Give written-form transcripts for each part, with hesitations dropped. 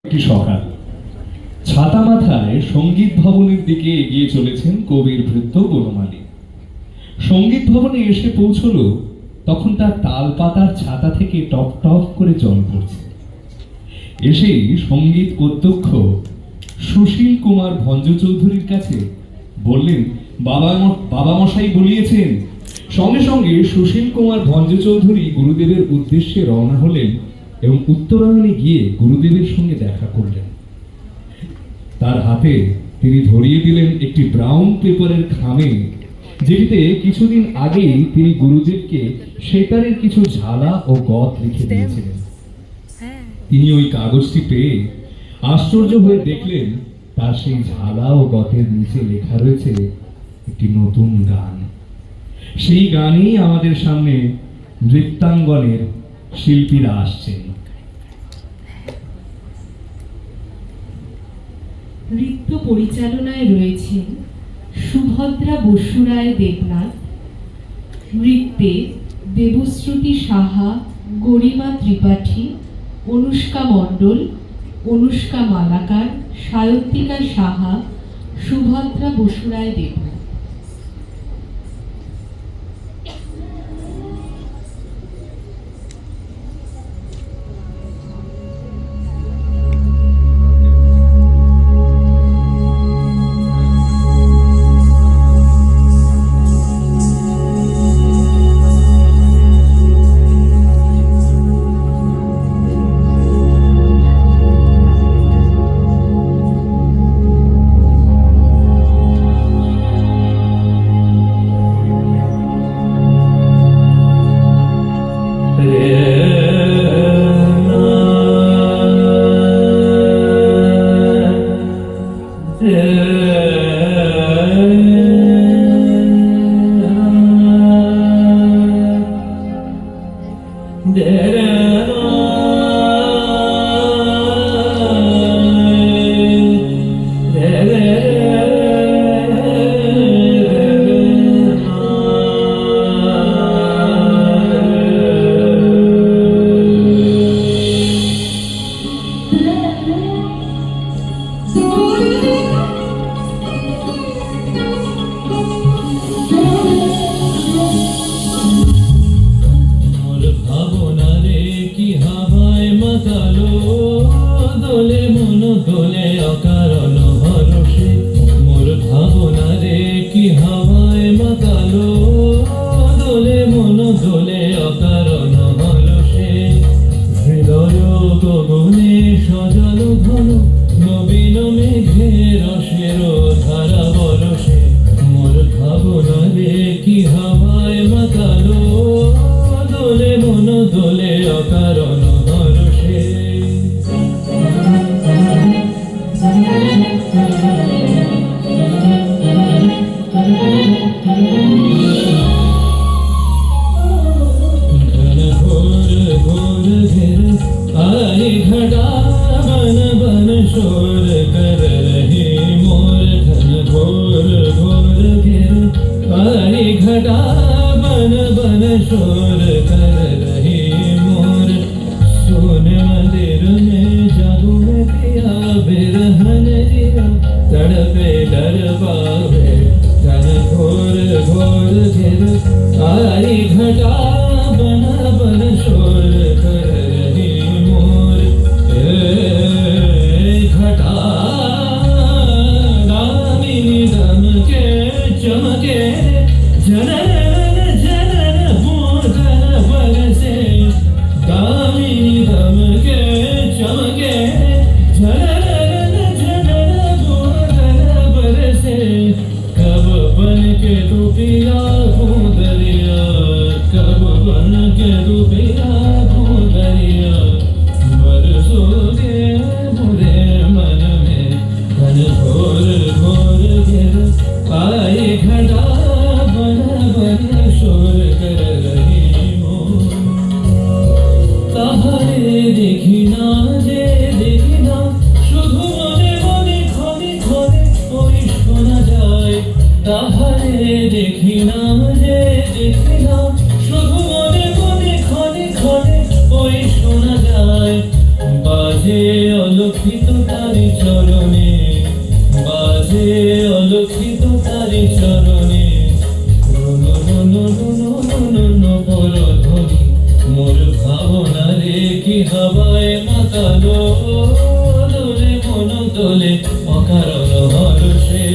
একটি সকাল ছাতা মাথায় সঙ্গীত ভবনের দিকে এগিয়ে চলেছেন কবির ভৃত্য বনমালী। সঙ্গীত ভবনে এসে পৌঁছলো তখন তার তাল পাতার ছাতা থেকে টপ টপ করে জল পড়ছে। এসেই সঙ্গীত অধ্যক্ষ সুশীল কুমার ভঞ্জ চৌধুরীর কাছে বললেন, বাবা মশাই বলিয়েছেন। সঙ্গে সঙ্গে সুশীল কুমার ভঞ্জ চৌধুরী গুরুদেবের উদ্দেশ্যে রওনা হলেন এবং উত্তরায়ণে গিয়ে গুরুদেবের সঙ্গে দেখা করলেন। তার হাতে তিনি ধরিয়ে দিলেন একটি ব্রাউন পেপারের খামে, যেটিতে কিছুদিন আগেই তিনি গুরুদেবকে সেতারের কিছু ঝালা ও গত লিখে দিয়েছিলেন। তিনি ওই কাগজটি পেয়ে আশ্চর্য হয়ে দেখলেন তার সেই ঝালা ও গতের নিচে লেখা রয়েছে একটি নতুন গান। সেই গানেই আমাদের সামনে নৃত্যাঙ্গনের শিল্পীরা আসছেন। নৃত্য পরিচালনায় রয়েছেন সুভদ্রা বসুরায় দেবনাথ, নৃত্যে দেবশ্রুতি সাহা, গরিমা ত্রিপাঠী, অনুষ্কা মণ্ডল, অনুষ্কা মালাকার, সায়ন্তিকা সাহা, সুভদ্রা বসুরায় দেবনাথ। দেখি না অলক্ষিত তারি চরণে, বাজে অলক্ষিত তারি চরণে, রুনু রুনু রুনু রুনু রুনু পরধ্বনি, মোর ভাবনা রে কি হাওয়ায় মাতালো, দোলে মন দোলে অকারণ হরষে।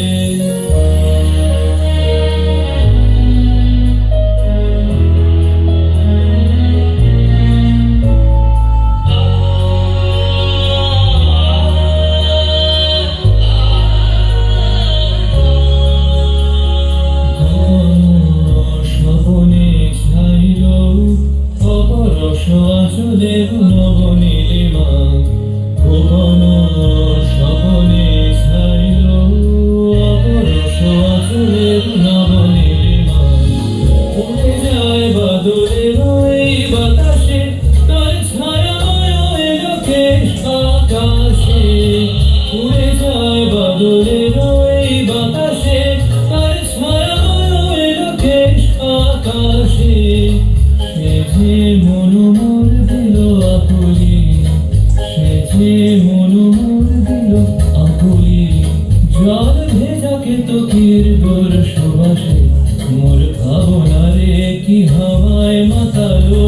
স্বপনে ছাইল অপরস আচলের নবনীলিমা, গোপন স্বপনে ছাইল অপরস আচলের নবনীলিমা, উড়ে যায় বাদলের ওই বাতাসে, তার ছায়াময় এলোকে আকাশে, উড়ে যায় বাদলের ওই বাতাসে, তার ছায়াময় এলোকে আকাশে, সে যে মনোমর দিল আকুলি, সে যে মনোমর দিল আকুলি, জল ভেজা কেতকীর গোর সুবাসে, মোর ভাবনা রে কি হাওয়ায় মাতালো,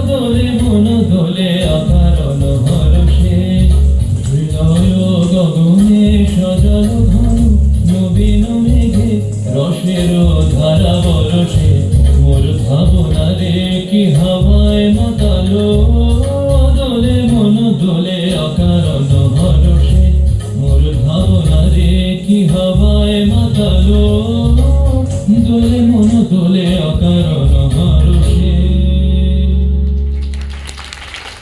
দোলে মন দোলে অকারণ হরষে। হৃদয় গগনে সজালো ধনু, নবীন মেঘে রসের ধারা বরসে, মোর ভাবনা রে কি হাওয়া